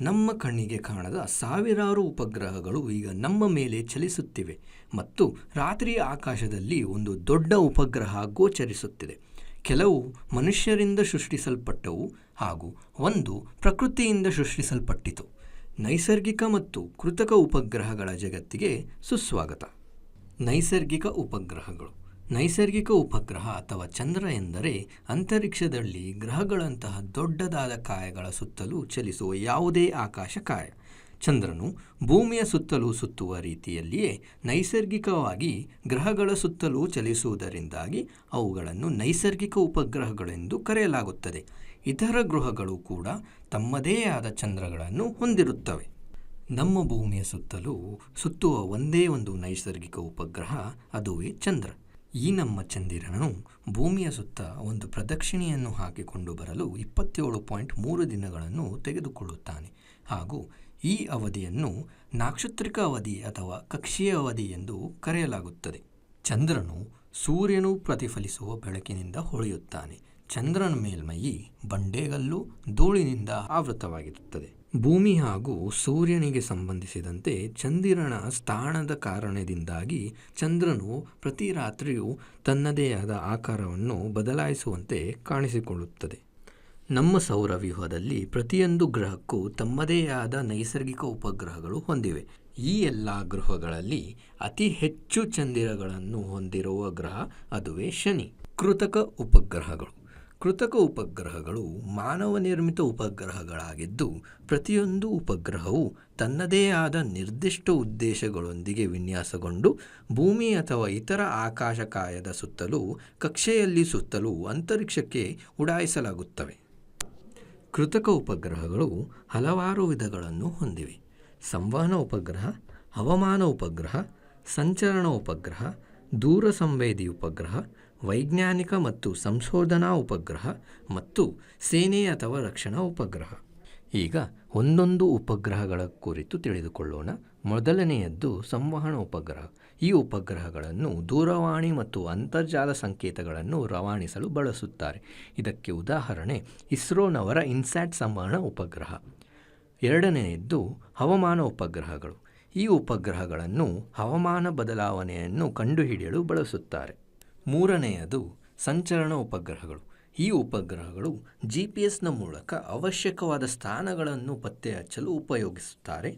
ನಮ್ಮ ಕಣ್ಣಿಗೆ ಕಾಣದ ಸಾವಿರಾರು ಉಪಗ್ರಹಗಳು ಈಗ ನಮ್ಮ ಮೇಲೆ ಚಲಿಸುತ್ತಿವೆ ಮತ್ತು ರಾತ್ರಿಯ ಆಕಾಶದಲ್ಲಿ ಒಂದು ದೊಡ್ಡ ಉಪಗ್ರಹ ಗೋಚರಿಸುತ್ತಿದೆ. ಕೆಲವು ಮನುಷ್ಯರಿಂದ ಸೃಷ್ಟಿಸಲ್ಪಟ್ಟವು ಹಾಗೂ ಒಂದು ಪ್ರಕೃತಿಯಿಂದ ಸೃಷ್ಟಿಸಲ್ಪಟ್ಟಿತು. ನೈಸರ್ಗಿಕ ಮತ್ತು ಕೃತಕ ಉಪಗ್ರಹಗಳ ಜಗತ್ತಿಗೆ ಸುಸ್ವಾಗತ. ನೈಸರ್ಗಿಕ ಉಪಗ್ರಹಗಳು. ನೈಸರ್ಗಿಕ ಉಪಗ್ರಹ ಅಥವಾ ಚಂದ್ರ ಎಂದರೆ ಅಂತರಿಕ್ಷದಲ್ಲಿ ಗ್ರಹಗಳಂತಹ ದೊಡ್ಡದಾದ ಕಾಯಗಳ ಸುತ್ತಲೂ ಚಲಿಸುವ ಯಾವುದೇ ಆಕಾಶ ಕಾಯ. ಚಂದ್ರನು ಭೂಮಿಯ ಸುತ್ತಲೂ ಸುತ್ತುವ ರೀತಿಯಲ್ಲಿಯೇ ನೈಸರ್ಗಿಕವಾಗಿ ಗ್ರಹಗಳ ಸುತ್ತಲೂ ಚಲಿಸುವುದರಿಂದಾಗಿ ಅವುಗಳನ್ನು ನೈಸರ್ಗಿಕ ಉಪಗ್ರಹಗಳೆಂದು ಕರೆಯಲಾಗುತ್ತದೆ. ಇತರ ಗ್ರಹಗಳು ಕೂಡ ತಮ್ಮದೇ ಆದ ಚಂದ್ರಗಳನ್ನು ಹೊಂದಿರುತ್ತವೆ. ನಮ್ಮ ಭೂಮಿಯ ಸುತ್ತಲೂ ಸುತ್ತುವ ಒಂದೇ ಒಂದು ನೈಸರ್ಗಿಕ ಉಪಗ್ರಹ, ಅದುವೇ ಚಂದ್ರ. ಈ ನಮ್ಮ ಚಂದಿರನು ಭೂಮಿಯ ಸುತ್ತ ಒಂದು ಪ್ರದಕ್ಷಿಣೆಯನ್ನು ಹಾಕಿಕೊಂಡು ಬರಲು 27.3 ದಿನಗಳನ್ನು ತೆಗೆದುಕೊಳ್ಳುತ್ತಾನೆ ಹಾಗೂ ಈ ಅವಧಿಯನ್ನು ನಾಕ್ಷತ್ರಿಕ ಅವಧಿ ಅಥವಾ ಕಕ್ಷೀಯ ಅವಧಿ ಎಂದು ಕರೆಯಲಾಗುತ್ತದೆ. ಚಂದ್ರನು ಸೂರ್ಯನು ಪ್ರತಿಫಲಿಸುವ ಬೆಳಕಿನಿಂದ ಹೊಳೆಯುತ್ತಾನೆ. ಚಂದ್ರನ ಮೇಲ್ಮೈ ಬಂಡೆಗಲ್ಲು ಧೂಳಿನಿಂದ ಆವೃತವಾಗಿರುತ್ತದೆ. ಭೂಮಿ ಹಾಗೂ ಸೂರ್ಯನಿಗೆ ಸಂಬಂಧಿಸಿದಂತೆ ಚಂದಿರನ ಸ್ಥಾನದ ಕಾರಣದಿಂದಾಗಿ ಚಂದ್ರನು ಪ್ರತಿ ರಾತ್ರಿಯೂ ತನ್ನದೇ ಆದ ಆಕಾರವನ್ನು ಬದಲಾಯಿಸುವಂತೆ ಕಾಣಿಸಿಕೊಳ್ಳುತ್ತದೆ. ನಮ್ಮ ಸೌರವ್ಯೂಹದಲ್ಲಿ ಪ್ರತಿಯೊಂದು ಗ್ರಹಕ್ಕೂ ತಮ್ಮದೇ ಆದ ನೈಸರ್ಗಿಕ ಉಪಗ್ರಹಗಳು ಹೊಂದಿವೆ. ಈ ಎಲ್ಲ ಗ್ರಹಗಳಲ್ಲಿ ಅತಿ ಹೆಚ್ಚು ಚಂದಿರಗಳನ್ನು ಹೊಂದಿರುವ ಗ್ರಹ ಅದುವೇ ಶನಿ. ಕೃತಕ ಉಪಗ್ರಹಗಳು. ಕೃತಕ ಉಪಗ್ರಹಗಳು ಮಾನವ ನಿರ್ಮಿತ ಉಪಗ್ರಹಗಳಾಗಿದ್ದು, ಪ್ರತಿಯೊಂದು ಉಪಗ್ರಹವು ತನ್ನದೇ ಆದ ನಿರ್ದಿಷ್ಟ ಉದ್ದೇಶಗಳೊಂದಿಗೆ ವಿನ್ಯಾಸಗೊಂಡು ಭೂಮಿ ಅಥವಾ ಇತರ ಆಕಾಶಕಾಯದ ಸುತ್ತಲೂ ಕಕ್ಷೆಯಲ್ಲಿ ಸುತ್ತಲೂ ಅಂತರಿಕ್ಷಕ್ಕೆ ಉಡಾಯಿಸಲಾಗುತ್ತವೆ. ಕೃತಕ ಉಪಗ್ರಹಗಳು ಹಲವಾರು ವಿಧಗಳನ್ನು ಹೊಂದಿವೆ. ಸಂವಹನ ಉಪಗ್ರಹ, ಹವಾಮಾನ ಉಪಗ್ರಹ, ಸಂಚರಣ ಉಪಗ್ರಹ, ದೂರ ಸಂವೇದಿ ಉಪಗ್ರಹ, ವೈಜ್ಞಾನಿಕ ಮತ್ತು ಸಂಶೋಧನಾ ಉಪಗ್ರಹ ಮತ್ತು ಸೇನೆ ಅಥವಾ ರಕ್ಷಣಾ ಉಪಗ್ರಹ. ಈಗ ಒಂದೊಂದು ಉಪಗ್ರಹಗಳ ಕುರಿತು ತಿಳಿದುಕೊಳ್ಳೋಣ. ಮೊದಲನೆಯದ್ದು ಸಂವಹನ ಉಪಗ್ರಹ. ಈ ಉಪಗ್ರಹಗಳನ್ನು ದೂರವಾಣಿ ಮತ್ತು ಅಂತರ್ಜಾಲ ಸಂಕೇತಗಳನ್ನು ರವಾನಿಸಲು ಬಳಸುತ್ತಾರೆ. ಇದಕ್ಕೆ ಉದಾಹರಣೆ ಇಸ್ರೋನವರ ಇನ್ಸ್ಯಾಟ್ ಸಂವಹನ ಉಪಗ್ರಹ. ಎರಡನೆಯದ್ದು ಹವಾಮಾನ ಉಪಗ್ರಹಗಳು. ಈ ಉಪಗ್ರಹಗಳನ್ನು ಹವಾಮಾನ ಬದಲಾವಣೆಯನ್ನು ಕಂಡುಹಿಡಿಯಲು ಬಳಸುತ್ತಾರೆ. ಮೂರನೆಯದು ಸಂಚರಣ ಉಪಗ್ರಹಗಳು. ಈ ಉಪಗ್ರಹಗಳು GPS ಮೂಲಕ ಅವಶ್ಯಕವಾದ ಸ್ಥಾನಗಳನ್ನು ಪತ್ತೆ ಹಚ್ಚಲು ಉಪಯೋಗಿಸುತ್ತಾರೆ.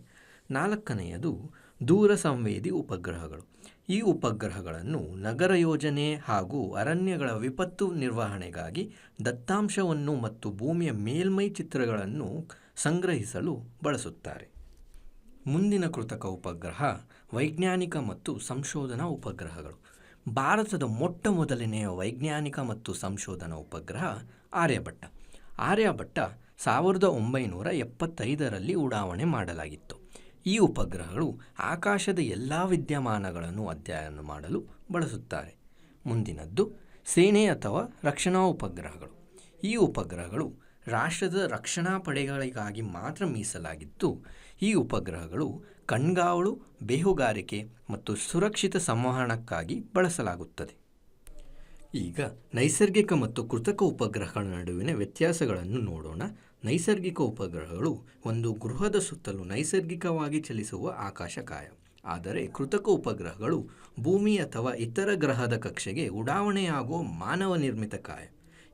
ನಾಲ್ಕನೆಯದು ದೂರ ಸಂವೇದಿ ಉಪಗ್ರಹಗಳು. ಈ ಉಪಗ್ರಹಗಳನ್ನು ನಗರ ಯೋಜನೆ ಹಾಗೂ ಅರಣ್ಯಗಳ ವಿಪತ್ತು ನಿರ್ವಹಣೆಗಾಗಿ ದತ್ತಾಂಶವನ್ನು ಮತ್ತು ಭೂಮಿಯ ಮೇಲ್ಮೈ ಚಿತ್ರಗಳನ್ನು ಸಂಗ್ರಹಿಸಲು ಬಳಸುತ್ತಾರೆ. ಮುಂದಿನ ಕೃತಕ ಉಪಗ್ರಹ ವೈಜ್ಞಾನಿಕ ಮತ್ತು ಸಂಶೋಧನಾ ಉಪಗ್ರಹಗಳು. ಭಾರತದ ಮೊಟ್ಟ ಮೊದಲನೆಯ ವೈಜ್ಞಾನಿಕ ಮತ್ತು ಸಂಶೋಧನಾ ಉಪಗ್ರಹ ಆರ್ಯಭಟ್ಟ. ಆರ್ಯಭಟ್ಟ 1975ರಲ್ಲಿ ಉಡಾವಣೆ ಮಾಡಲಾಗಿತ್ತು. ಈ ಉಪಗ್ರಹಗಳು ಆಕಾಶದ ಎಲ್ಲ ವಿದ್ಯಮಾನಗಳನ್ನು ಅಧ್ಯಯನ ಮಾಡಲು ಬಳಸುತ್ತಾರೆ. ಮುಂದಿನದ್ದು ಸೇನೆ ಅಥವಾ ರಕ್ಷಣಾ ಉಪಗ್ರಹಗಳು. ಈ ಉಪಗ್ರಹಗಳು ರಾಷ್ಟ್ರದ ರಕ್ಷಣಾ ಪಡೆಗಳಿಗಾಗಿ ಮಾತ್ರ ಮೀಸಲಾಗಿದ್ದು, ಈ ಉಪಗ್ರಹಗಳು ಕಣ್ಗಾವಲು, ಬೇಹುಗಾರಿಕೆ ಮತ್ತು ಸುರಕ್ಷಿತ ಸಂವಹನಕ್ಕಾಗಿ ಬಳಸಲಾಗುತ್ತದೆ. ಈಗ ನೈಸರ್ಗಿಕ ಮತ್ತು ಕೃತಕ ಉಪಗ್ರಹಗಳ ನಡುವಿನ ವ್ಯತ್ಯಾಸಗಳನ್ನು ನೋಡೋಣ. ನೈಸರ್ಗಿಕ ಉಪಗ್ರಹಗಳು ಒಂದು ಗೃಹದ ಸುತ್ತಲೂ ನೈಸರ್ಗಿಕವಾಗಿ ಚಲಿಸುವ ಆಕಾಶಕಾಯ. ಆದರೆ ಕೃತಕ ಉಪಗ್ರಹಗಳು ಭೂಮಿ ಅಥವಾ ಇತರ ಗ್ರಹದ ಕಕ್ಷೆಗೆ ಉಡಾವಣೆಯಾಗುವ ಮಾನವ ನಿರ್ಮಿತ ಕಾಯ.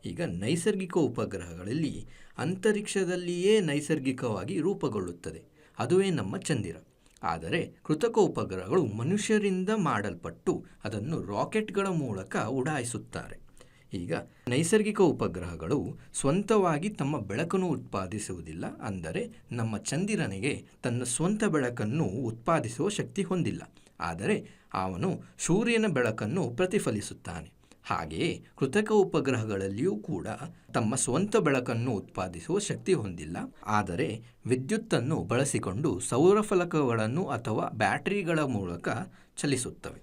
ಈಗ ನೈಸರ್ಗಿಕ ಉಪಗ್ರಹಗಳಲ್ಲಿ ಅಂತರಿಕ್ಷದಲ್ಲಿಯೇ ನೈಸರ್ಗಿಕವಾಗಿ ರೂಪುಗೊಳ್ಳುತ್ತದೆ, ಅದುವೇ ನಮ್ಮ ಚಂದಿರ. ಆದರೆ ಕೃತಕ ಉಪಗ್ರಹಗಳು ಮನುಷ್ಯರಿಂದ ಮಾಡಲ್ಪಟ್ಟು ಅದನ್ನು ರಾಕೆಟ್ಗಳ ಮೂಲಕ ಉಡಾಯಿಸುತ್ತಾರೆ. ಈಗ ನೈಸರ್ಗಿಕ ಉಪಗ್ರಹಗಳು ಸ್ವಂತವಾಗಿ ತಮ್ಮ ಬೆಳಕನ್ನು ಉತ್ಪಾದಿಸುವುದಿಲ್ಲ. ಅಂದರೆ ನಮ್ಮ ಚಂದಿರನಿಗೆ ತನ್ನ ಸ್ವಂತ ಬೆಳಕನ್ನು ಉತ್ಪಾದಿಸುವ ಶಕ್ತಿ ಹೊಂದಿಲ್ಲ. ಆದರೆ ಅವನು ಸೂರ್ಯನ ಬೆಳಕನ್ನು ಪ್ರತಿಫಲಿಸುತ್ತಾನೆ. ಹಾಗೆಯೇ ಕೃತಕ ಉಪಗ್ರಹಗಳಲ್ಲಿಯೂ ಕೂಡ ತಮ್ಮ ಸ್ವಂತ ಬೆಳಕನ್ನು ಉತ್ಪಾದಿಸುವ ಶಕ್ತಿ ಹೊಂದಿಲ್ಲ. ಆದರೆ ವಿದ್ಯುತ್ತನ್ನು ಬಳಸಿಕೊಂಡು ಸೌರಫಲಕಗಳನ್ನು ಅಥವಾ ಬ್ಯಾಟರಿಗಳ ಮೂಲಕ ಚಲಿಸುತ್ತವೆ.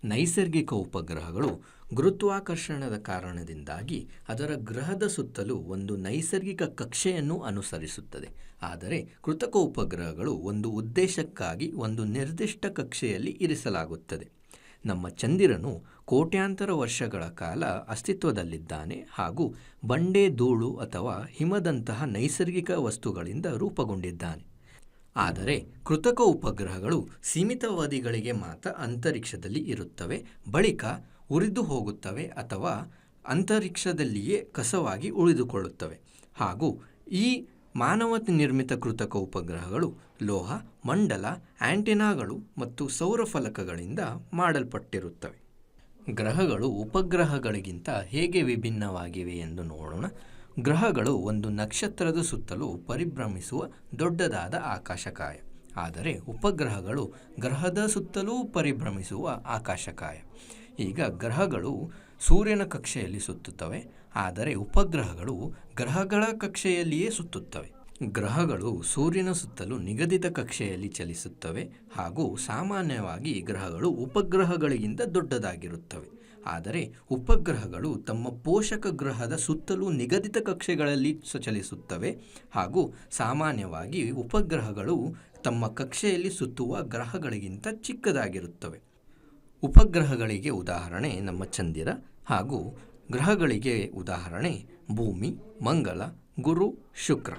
ನೈಸರ್ಗಿಕ ಉಪಗ್ರಹಗಳು ಗುರುತ್ವಾಕರ್ಷಣದ ಕಾರಣದಿಂದಾಗಿ ಅದರ ಗ್ರಹದ ಸುತ್ತಲೂ ಒಂದು ನೈಸರ್ಗಿಕ ಕಕ್ಷೆಯನ್ನು ಅನುಸರಿಸುತ್ತದೆ. ಆದರೆ ಕೃತಕ ಉಪಗ್ರಹಗಳು ಒಂದು ಉದ್ದೇಶಕ್ಕಾಗಿ ಒಂದು ನಿರ್ದಿಷ್ಟ ಕಕ್ಷೆಯಲ್ಲಿ ಇರಿಸಲಾಗುತ್ತದೆ. ನಮ್ಮ ಚಂದಿರನು ಕೋಟ್ಯಾಂತರ ವರ್ಷಗಳ ಕಾಲ ಅಸ್ತಿತ್ವದಲ್ಲಿದ್ದಾನೆ ಹಾಗೂ ಬಂಡೆ, ಧೂಳು ಅಥವಾ ಹಿಮದಂತಹ ನೈಸರ್ಗಿಕ ವಸ್ತುಗಳಿಂದ ರೂಪುಗೊಂಡಿದ್ದಾನೆ. ಆದರೆ ಕೃತಕ ಉಪಗ್ರಹಗಳು ಸೀಮಿತ ಅವಧಿಗಳಿಗೆ ಮಾತ್ರ ಅಂತರಿಕ್ಷದಲ್ಲಿ ಇರುತ್ತವೆ, ಬಳಿಕ ಉರಿದು ಹೋಗುತ್ತವೆ ಅಥವಾ ಅಂತರಿಕ್ಷದಲ್ಲಿಯೇ ಕಸವಾಗಿ ಉಳಿದುಕೊಳ್ಳುತ್ತವೆ. ಹಾಗೂ ಈ ಮಾನವ ನಿರ್ಮಿತ ಕೃತಕ ಉಪಗ್ರಹಗಳು ಲೋಹ, ಮಂಡಲ, ಆಂಟೆನಾಗಳು ಮತ್ತು ಸೌರ ಫಲಕಗಳಿಂದ ಮಾಡಲ್ಪಟ್ಟಿರುತ್ತವೆ. ಗ್ರಹಗಳು ಉಪಗ್ರಹಗಳಿಗಿಂತ ಹೇಗೆ ವಿಭಿನ್ನವಾಗಿವೆ ಎಂದು ನೋಡೋಣ. ಗ್ರಹಗಳು ಒಂದು ನಕ್ಷತ್ರದ ಸುತ್ತಲೂ ಪರಿಭ್ರಮಿಸುವ ದೊಡ್ಡದಾದ ಆಕಾಶಕಾಯ. ಆದರೆ ಉಪಗ್ರಹಗಳು ಗ್ರಹದ ಸುತ್ತಲೂ ಪರಿಭ್ರಮಿಸುವ ಆಕಾಶಕಾಯ. ಈಗ ಗ್ರಹಗಳು ಸೂರ್ಯನ ಕಕ್ಷೆಯಲ್ಲಿ ಸುತ್ತುತ್ತವೆ, ಆದರೆ ಉಪಗ್ರಹಗಳು ಗ್ರಹಗಳ ಕಕ್ಷೆಯಲ್ಲಿಯೇ ಸುತ್ತುತ್ತವೆ. ಗ್ರಹಗಳು ಸೂರ್ಯನ ಸುತ್ತಲೂ ನಿಗದಿತ ಕಕ್ಷೆಯಲ್ಲಿ ಚಲಿಸುತ್ತವೆ ಹಾಗೂ ಸಾಮಾನ್ಯವಾಗಿ ಗ್ರಹಗಳು ಉಪಗ್ರಹಗಳಿಗಿಂತ ದೊಡ್ಡದಾಗಿರುತ್ತವೆ. ಆದರೆ ಉಪಗ್ರಹಗಳು ತಮ್ಮ ಪೋಷಕ ಗ್ರಹದ ಸುತ್ತಲೂ ನಿಗದಿತ ಕಕ್ಷೆಗಳಲ್ಲಿ ಚಲಿಸುತ್ತವೆ ಹಾಗೂ ಸಾಮಾನ್ಯವಾಗಿ ಉಪಗ್ರಹಗಳು ತಮ್ಮ ಕಕ್ಷೆಯಲ್ಲಿ ಸುತ್ತುವ ಗ್ರಹಗಳಿಗಿಂತ ಚಿಕ್ಕದಾಗಿರುತ್ತವೆ. ಉಪಗ್ರಹಗಳಿಗೆ ಉದಾಹರಣೆ ನಮ್ಮ ಚಂದಿರ ಹಾಗೂ ಗ್ರಹಗಳಿಗೆ ಉದಾಹರಣೆ ಭೂಮಿ, ಮಂಗಳ, ಗುರು, ಶುಕ್ರ.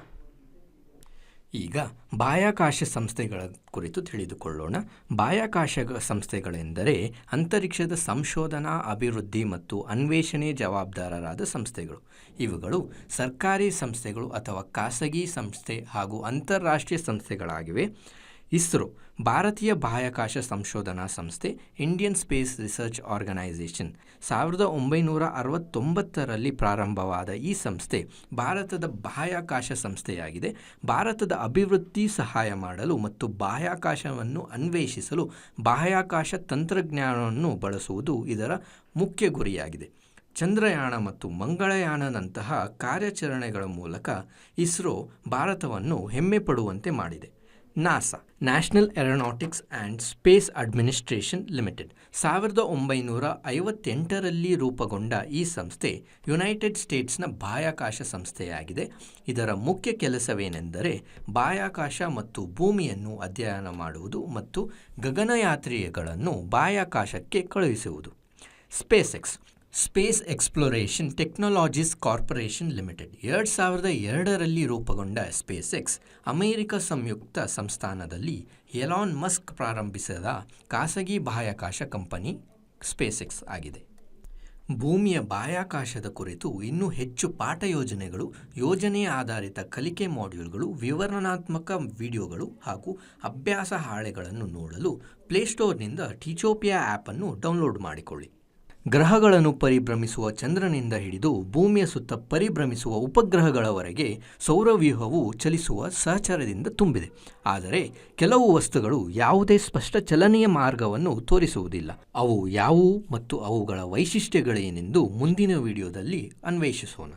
ಈಗ ಬಾಹ್ಯಾಕಾಶ ಸಂಸ್ಥೆಗಳ ಕುರಿತು ತಿಳಿದುಕೊಳ್ಳೋಣ. ಬಾಹ್ಯಾಕಾಶ ಸಂಸ್ಥೆಗಳೆಂದರೆ ಅಂತರಿಕ್ಷದ ಸಂಶೋಧನಾ, ಅಭಿವೃದ್ಧಿ ಮತ್ತು ಅನ್ವೇಷಣೆ ಜವಾಬ್ದಾರರಾದ ಸಂಸ್ಥೆಗಳು. ಇವುಗಳು ಸರ್ಕಾರಿ ಸಂಸ್ಥೆಗಳು ಅಥವಾ ಖಾಸಗಿ ಸಂಸ್ಥೆ ಹಾಗೂ ಅಂತಾರಾಷ್ಟ್ರೀಯ ಸಂಸ್ಥೆಗಳಾಗಿವೆ. ಇಸ್ರೋ ಭಾರತೀಯ ಬಾಹ್ಯಾಕಾಶ ಸಂಶೋಧನಾ ಸಂಸ್ಥೆ, ಇಂಡಿಯನ್ ಸ್ಪೇಸ್ ರಿಸರ್ಚ್ ಆರ್ಗನೈಸೇಷನ್ 1969ರಲ್ಲಿ ಪ್ರಾರಂಭವಾದ ಈ ಸಂಸ್ಥೆ ಭಾರತದ ಬಾಹ್ಯಾಕಾಶ ಸಂಸ್ಥೆಯಾಗಿದೆ. ಭಾರತದ ಅಭಿವೃದ್ಧಿ ಸಹಾಯ ಮಾಡಲು ಮತ್ತು ಬಾಹ್ಯಾಕಾಶವನ್ನು ಅನ್ವೇಷಿಸಲು ಬಾಹ್ಯಾಕಾಶ ತಂತ್ರಜ್ಞಾನವನ್ನು ಬಳಸುವುದು ಇದರ ಮುಖ್ಯ ಗುರಿಯಾಗಿದೆ. ಚಂದ್ರಯಾನ ಮತ್ತು ಮಂಗಳಯಾನದಂತಹ ಕಾರ್ಯಾಚರಣೆಗಳ ಮೂಲಕ ಇಸ್ರೋ ಭಾರತವನ್ನು ಹೆಮ್ಮೆ ಪಡುವಂತೆ ಮಾಡಿದೆ. NASA, national aeronautics and space administration limited 1958ರಲ್ಲಿ ರೂಪುಗೊಂಡ ಈ ಸಂಸ್ಥೆ ಯುನೈಟೆಡ್ ಸ್ಟೇಟ್ಸ್ನ ಬಾಹ್ಯಾಕಾಶ ಸಂಸ್ಥೆಯಾಗಿದೆ. ಇದರ ಮುಖ್ಯ ಕೆಲಸವೇನೆಂದರೆ ಬಾಹ್ಯಾಕಾಶ ಮತ್ತು ಭೂಮಿಯನ್ನು ಅಧ್ಯಯನ ಮಾಡುವುದು ಮತ್ತು ಗಗನಯಾತ್ರಿಗಳನ್ನು ಬಾಹ್ಯಾಕಾಶಕ್ಕೆ ಕಳುಹಿಸುವುದು. Space exploration technologies corporation limited 2002ರಲ್ಲಿ ರೂಪುಗೊಂಡ ಸ್ಪೇಸ್ಎಕ್ಸ್ ಅಮೆರಿಕ ಸಂಯುಕ್ತ ಸಂಸ್ಥಾನದಲ್ಲಿ ಎಲಾನ್ ಮಸ್ಕ್ ಪ್ರಾರಂಭಿಸಿದ ಖಾಸಗಿ ಬಾಹ್ಯಾಕಾಶ ಕಂಪನಿ ಸ್ಪೇಸ್ಎಕ್ಸ್ ಆಗಿದೆ. ಭೂಮಿಯ ಬಾಹ್ಯಾಕಾಶದ ಕುರಿತು ಇನ್ನೂ ಹೆಚ್ಚು ಪಾಠ ಯೋಜನೆಗಳು, ಯೋಜನೆ ಆಧಾರಿತ ಕಲಿಕೆ ಮಾಡ್ಯೂಲ್ಗಳು, ವಿವರಣಾತ್ಮಕ ವಿಡಿಯೋಗಳು ಹಾಗೂ ಅಭ್ಯಾಸ ಹಾಳೆಗಳನ್ನು ನೋಡಲು ಪ್ಲೇಸ್ಟೋರ್ನಿಂದ ಟೀಚೋಪಿಯಾ ಆ್ಯಪನ್ನು ಡೌನ್ಲೋಡ್ ಮಾಡಿಕೊಳ್ಳಿ. ಗ್ರಹಗಳನ್ನು ಪರಿಭ್ರಮಿಸುವ ಚಂದ್ರನಿಂದ ಹಿಡಿದು ಭೂಮಿಯ ಸುತ್ತ ಪರಿಭ್ರಮಿಸುವ ಉಪಗ್ರಹಗಳವರೆಗೆ ಸೌರವ್ಯೂಹವು ಚಲಿಸುವ ಸಹಚರದಿಂದ ತುಂಬಿದೆ. ಆದರೆ ಕೆಲವು ವಸ್ತುಗಳು ಯಾವುದೇ ಸ್ಪಷ್ಟ ಚಲನೆಯ ಮಾರ್ಗವನ್ನು ತೋರಿಸುವುದಿಲ್ಲ. ಅವು ಯಾವುವು ಮತ್ತು ಅವುಗಳ ವೈಶಿಷ್ಟ್ಯಗಳೇನೆಂದು ಮುಂದಿನ ವಿಡಿಯೋದಲ್ಲಿ ಅನ್ವೇಷಿಸೋಣ.